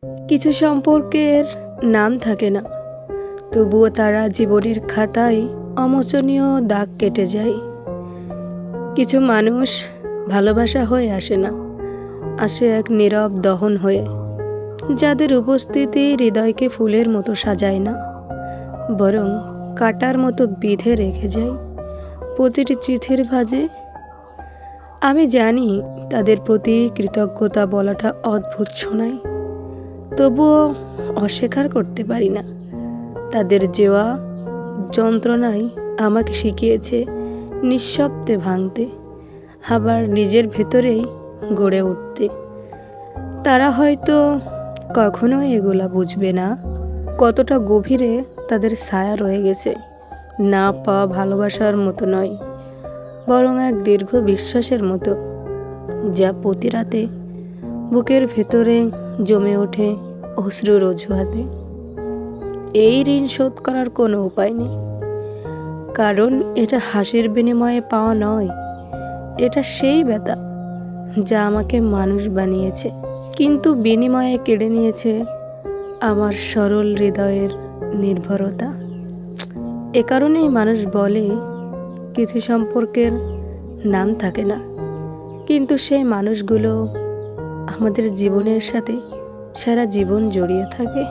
কিছু সম্পর্কের নাম থাকে না, তবুও তারা জীবনের খাতায় অমোচনীয় দাগ কেটে যায়। কিছু মানুষ ভালোবাসা হয়ে আসে না, আসে এক নীরব দহন হয়ে, যাদের উপস্থিতি হৃদয়কে ফুলের মতো সাজায় না, বরং কাটার মতো বিঁধে রেখে যায় প্রতিটি চিঠির ভাঁজে। আমি জানি তাদের প্রতি কৃতজ্ঞতা বলাটা অদ্ভুত শোনায়, তবুও অস্বীকার করতে পারি না। তাদের যেওয়া যন্ত্রণাই আমাকে শিখিয়েছে নিঃশব্দে ভাঙতে, আবার নিজের ভেতরেই গড়ে উঠতে। তারা হয়তো কখনোই এগুলা বুঝবে না, কতটা গভীরে তাদের ছায়া রয়ে গেছে। না পাওয়া ভালোবাসার মতো নয়, বরং এক দীর্ঘ বিশ্বাসের মতো, যা প্রতি রাতে বুকের ভেতরে জমে ওঠে অশ্রুর অজুহাতে। এই ঋণ শোধ করার কোনো উপায় নেই, কারণ এটা হাসির বিনিময়ে পাওয়া নয়। এটা সেই ব্যথা যা আমাকে মানুষ বানিয়েছে, কিন্তু বিনিময়ে কেড়ে নিয়েছে আমার সরল হৃদয়ের নির্ভরতা। এ কারণেই মানুষ বলে কিছু সম্পর্কের নাম থাকে না, কিন্তু সেই মানুষগুলো আমাদের জীবনের সাথে সারা জীবন জড়িয়ে থাকে।